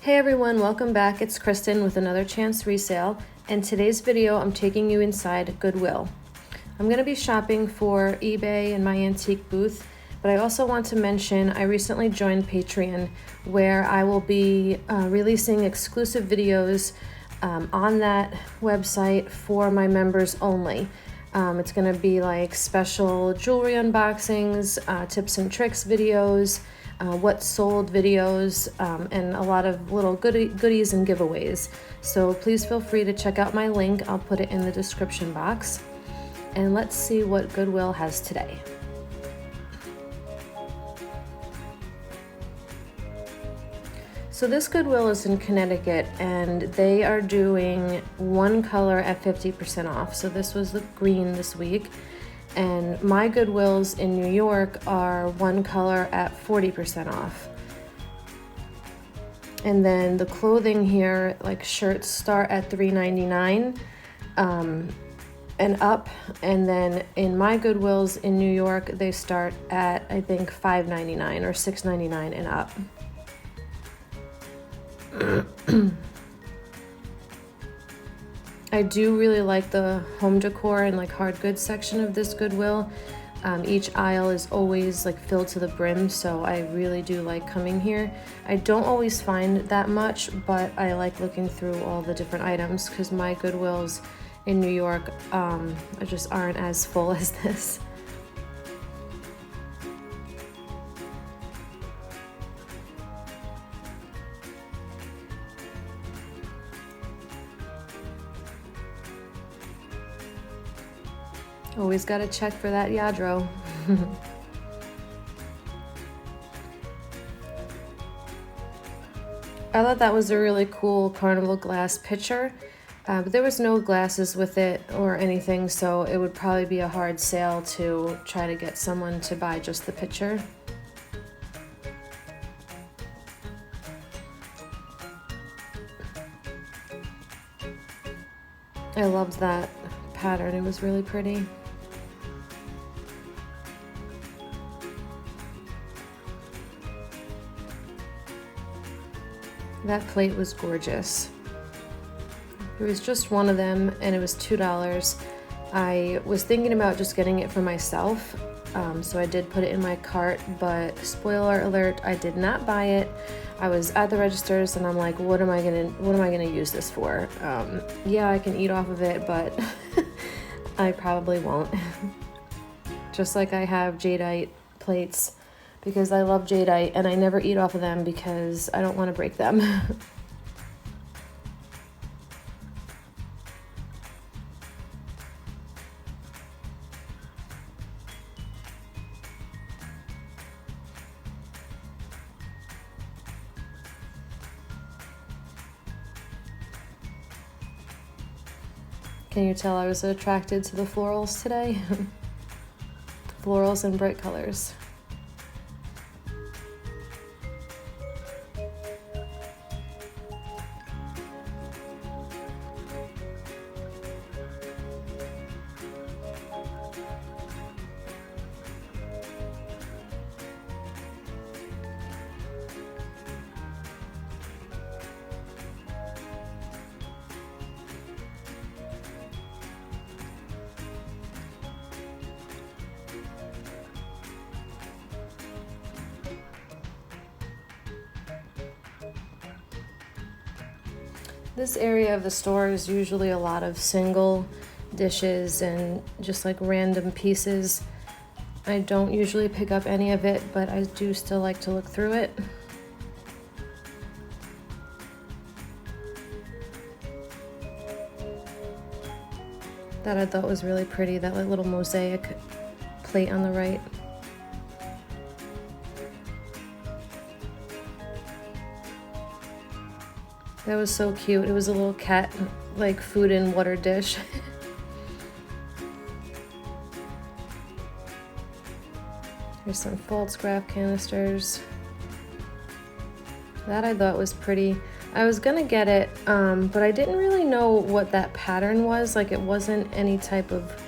Hey everyone, welcome back. It's Kristen with Another Chance Resale, and today's video I'm taking you inside Goodwill. I'm going to be shopping for eBay and my antique booth, but I also want to mention I recently joined Patreon, where I will be releasing exclusive videos on that website for my members only. It's going to be like special jewelry unboxings, tips and tricks videos, what sold videos, and a lot of little goodies and giveaways. So please feel free to check out my link. I'll put it in the description box. And let's see what Goodwill has today. So this Goodwill is in Connecticut, and they are doing one color at 50% off. So this was the green this week. And my Goodwills in New York are one color at 40% off. And then the clothing here, like shirts, start at $3.99 and up. And then in my Goodwills in New York, they start at, I think, $5.99 or $6.99 and up. I do really like the home decor and like hard goods section of this Goodwill. Each aisle is always like filled to the brim, so I really do like coming here. I don't always find that much, but I like looking through all the different items because my Goodwills in New York just aren't as full as this. Always got to check for that Yadro. I thought that was a really cool carnival glass pitcher, but there was no glasses with it or anything, so it would probably be a hard sale to try to get someone to buy just the pitcher. I loved that pattern, it was really pretty. That plate was gorgeous. There was just one of them and it was $2. I was thinking about just getting it for myself, so I did put it in my cart, but spoiler alert, I did not buy it. I was at the registers and I'm like, what am I gonna use this for? Yeah, I can eat off of it, but I probably won't. Just like I have jadeite plates, because I love jadeite and I never eat off of them because I don't want to break them. Can you tell I was attracted to the florals today? Florals and bright colors. This area of the store is usually a lot of single dishes and just like random pieces. I don't usually pick up any of it, but I do still like to look through it. That I thought was really pretty, that little mosaic plate on the right. That was so cute. It was a little cat, like food and water dish. Here's some false graph canisters. That I thought was pretty. I was gonna get it, but I didn't really know what that pattern was. Like it wasn't any type of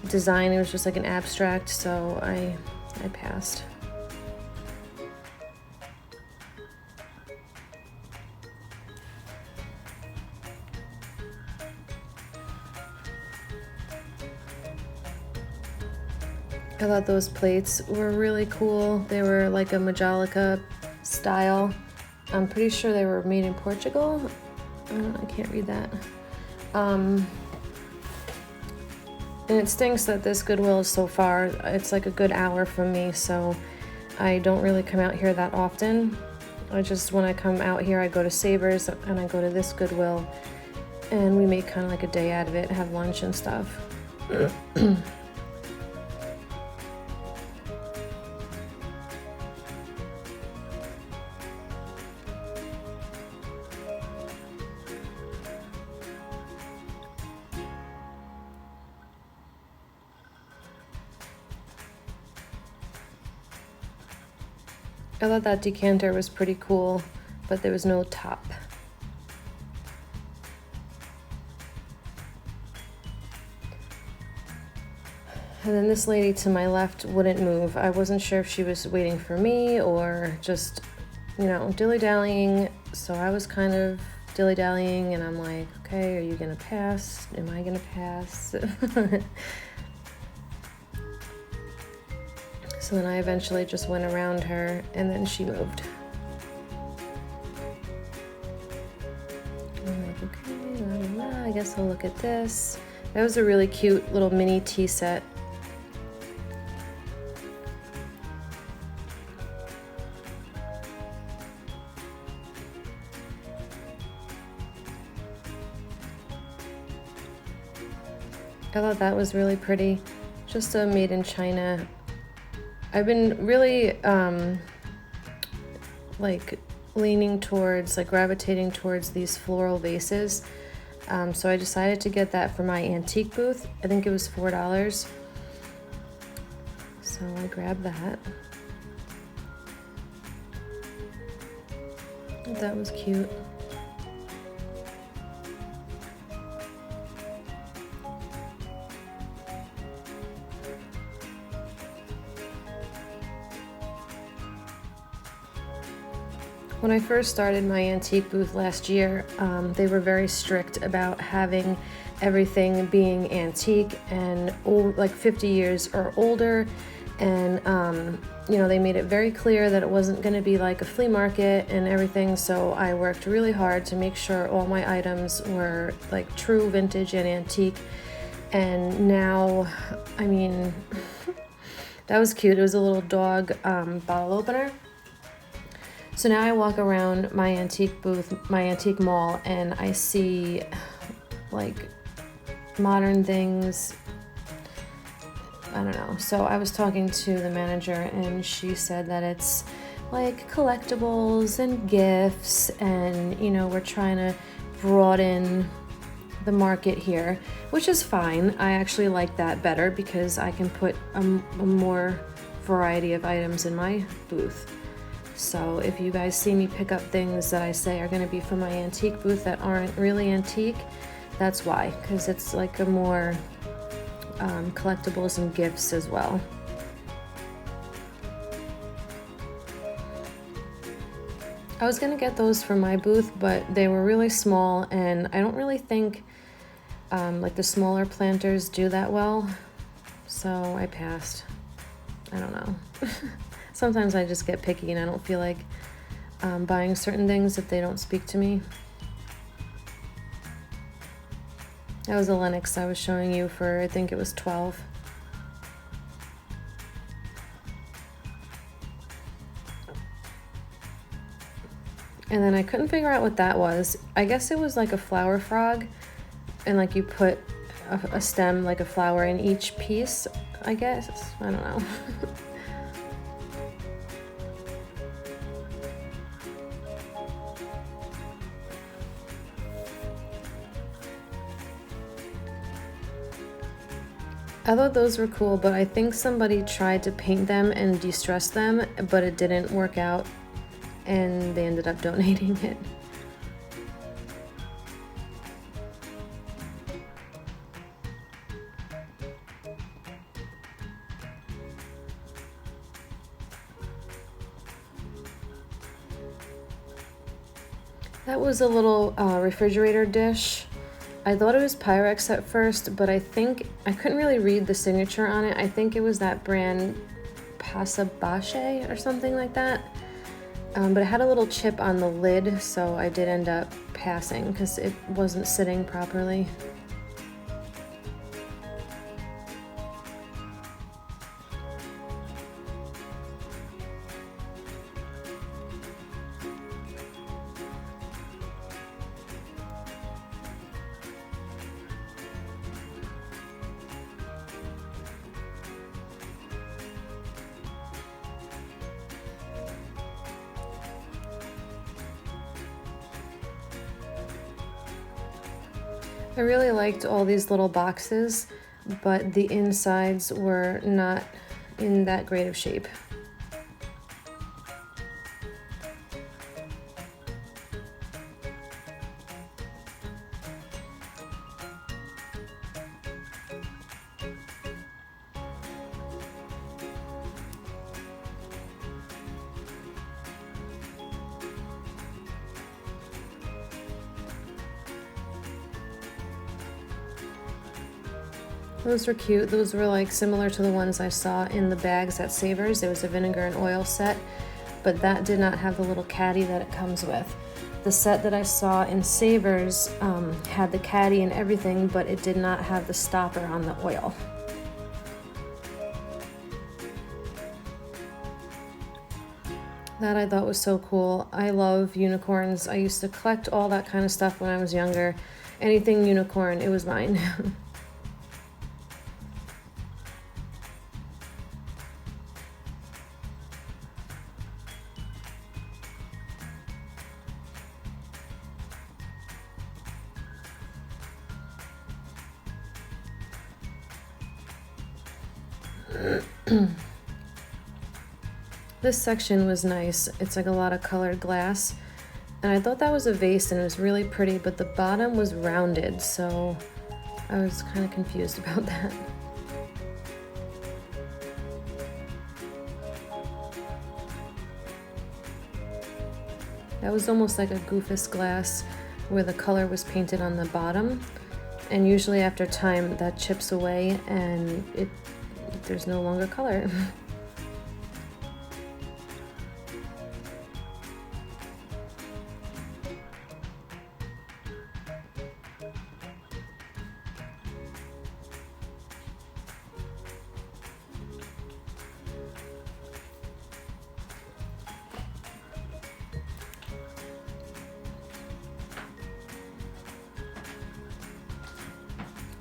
design. It was just like an abstract, so I passed. I thought those plates were really cool. They were like a Majolica style. I'm pretty sure they were made in Portugal. I can't read that. And it stinks that this Goodwill is so far. It's like a good hour from me, so I don't really come out here that often. When I come out here, I go to Savers and I go to this Goodwill, and we make kind of like a day out of it, have lunch and stuff. I thought that decanter was pretty cool, but there was no top. And then this lady to my left wouldn't move. I wasn't sure if she was waiting for me or just, you know, dilly-dallying. So I was kind of dilly-dallying, and I'm like, okay, are you gonna pass? Am I gonna pass? So then I eventually just went around her, and then she moved. I'm like, okay, la, la, la, I guess I'll look at this. That was a really cute little mini tea set. I thought that was really pretty. Just a made in China. I've been really like leaning towards, like gravitating towards these floral vases. So I decided to get that for my antique booth. I think it was $4. So I grabbed that. That was cute. When I first started my antique booth last year, they were very strict about having everything being antique and old, like 50 years or older. And, you know, they made it very clear that it wasn't going to be like a flea market and everything. So I worked really hard to make sure all my items were like true vintage and antique. And now, I mean, that was cute. It was a little dog bottle opener. So now I walk around my antique booth, my antique mall, and I see like modern things. I don't know. So I was talking to the manager, and she said that it's like collectibles and gifts, and you know, we're trying to broaden the market here, which is fine. I actually like that better because I can put a more variety of items in my booth. So if you guys see me pick up things that I say are going to be from my antique booth that aren't really antique, that's why, because it's like a more collectibles and gifts as well. I was going to get those for my booth, but they were really small, and I don't really think like the smaller planters do that well, so I passed. I don't know. Sometimes I just get picky and I don't feel like buying certain things if they don't speak to me. That was a Lenox I was showing you for, I think it was $12. And then I couldn't figure out what that was. I guess it was like a flower frog, and like you put a stem, like a flower in each piece, I guess. I don't know. I thought those were cool, but I think somebody tried to paint them and de-stress them, but it didn't work out, and they ended up donating it. That was a little refrigerator dish. I thought it was Pyrex at first, but I couldn't really read the signature on it. I think it was that brand Pasabache or something like that. But it had a little chip on the lid, so I did end up passing because it wasn't sitting properly. I really liked all these little boxes, but the insides were not in that great of shape. Those were cute. Those were like similar to the ones I saw in the bags at Savers. It was a vinegar and oil set, but that did not have the little caddy that it comes with. The set that I saw in Savers had the caddy and everything, but it did not have the stopper on the oil. That I thought was so cool. I love unicorns. I used to collect all that kind of stuff when I was younger. Anything unicorn, it was mine. This section was nice. It's like a lot of colored glass, and I thought that was a vase and it was really pretty, but the bottom was rounded, so I was kind of confused about that. That was almost like a goofus glass where the color was painted on the bottom, and usually after time that chips away and there's no longer color.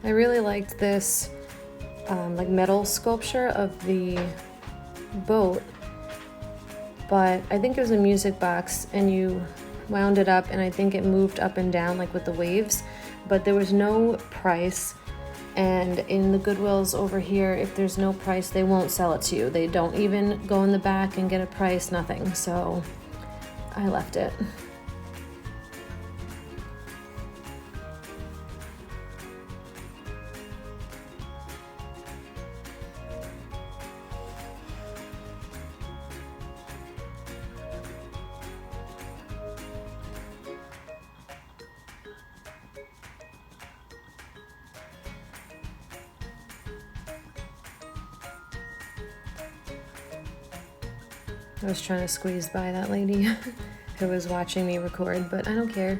I really liked this like metal sculpture of the boat, but I think it was a music box and you wound it up and I think it moved up and down like with the waves, but there was no price. And in the Goodwills over here, if there's no price, they won't sell it to you. They don't even go in the back and get a price, nothing. So I left it. I was trying to squeeze by that lady who was watching me record, but I don't care.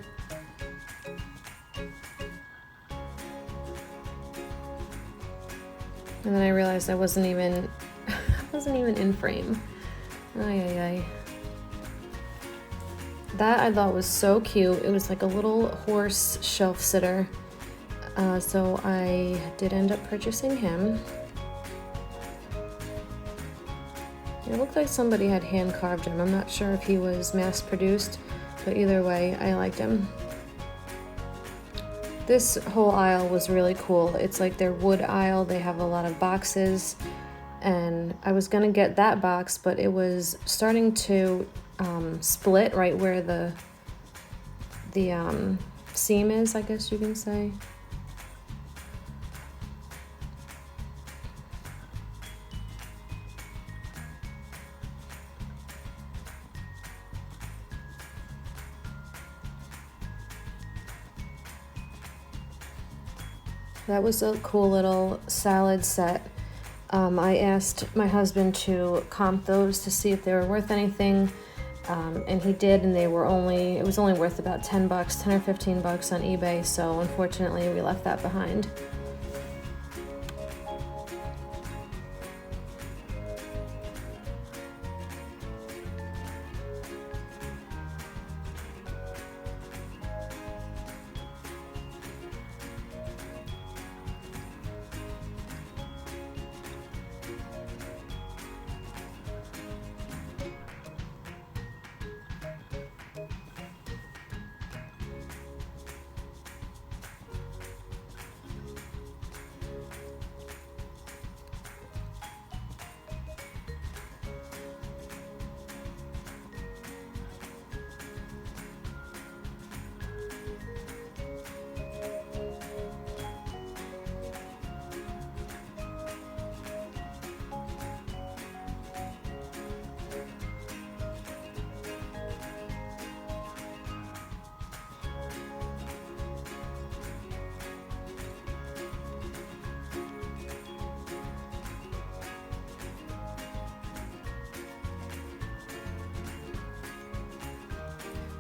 And then I realized I wasn't even in frame. Ay, ay, ay. That I thought was so cute. It was like a little horse shelf sitter. So I did end up purchasing him. It looked like somebody had hand carved him. I'm not sure if he was mass produced, but either way, I liked him. This whole aisle was really cool. It's like their wood aisle. They have a lot of boxes, and I was gonna get that box, but it was starting to split right where the seam is, I guess you can say. That was a cool little salad set. I asked my husband to comp those to see if they were worth anything, and he did, and it was only worth about 10 bucks, 10 or 15 bucks on eBay, so unfortunately we left that behind.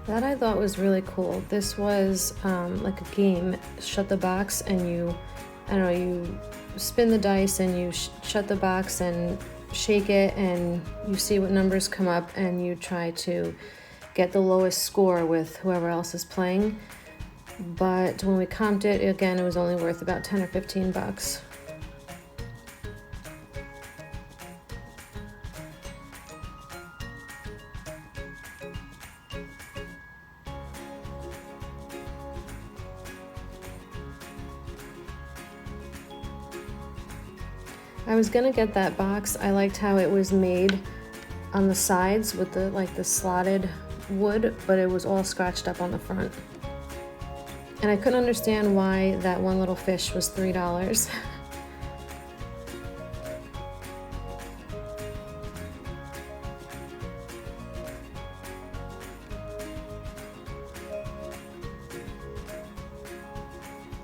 That I thought was really cool. This was like a game, shut the box, and you spin the dice and you shut the box and shake it, and you see what numbers come up, and you try to get the lowest score with whoever else is playing. But when we comped it, again, it was only worth about 10 or 15 bucks. I was gonna get that box. I liked how it was made on the sides with the slotted wood, but it was all scratched up on the front. And I couldn't understand why that one little fish was $3.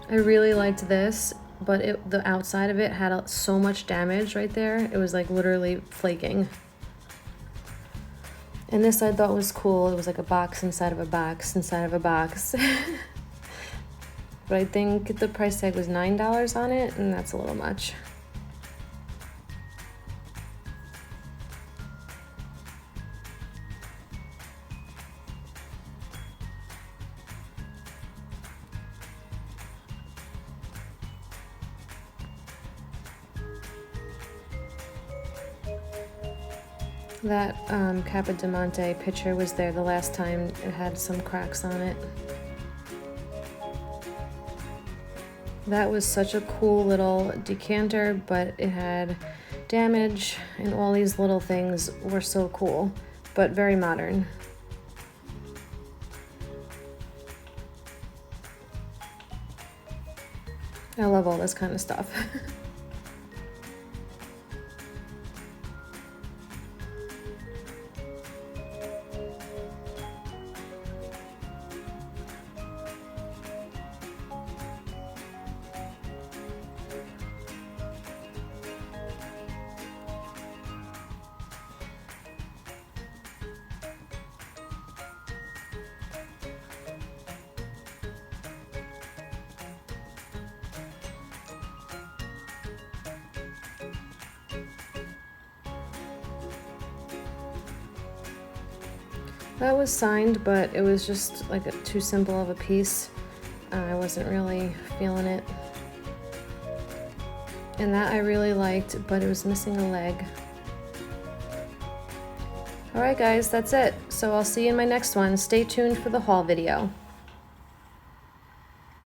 I really liked this, but the outside of it had so much damage right there. It was like literally flaking. And this I thought was cool. It was like a box inside of a box inside of a box. But I think the price tag was $9 on it, and that's a little much. That Capodimonte picture was there the last time. It had some cracks on it. That was such a cool little decanter, but it had damage, and all these little things were so cool, but very modern. I love all this kind of stuff. That was signed, but it was just like too simple of a piece. I wasn't really feeling it. And that I really liked, but it was missing a leg. Alright guys, that's it. So I'll see you in my next one. Stay tuned for the haul video.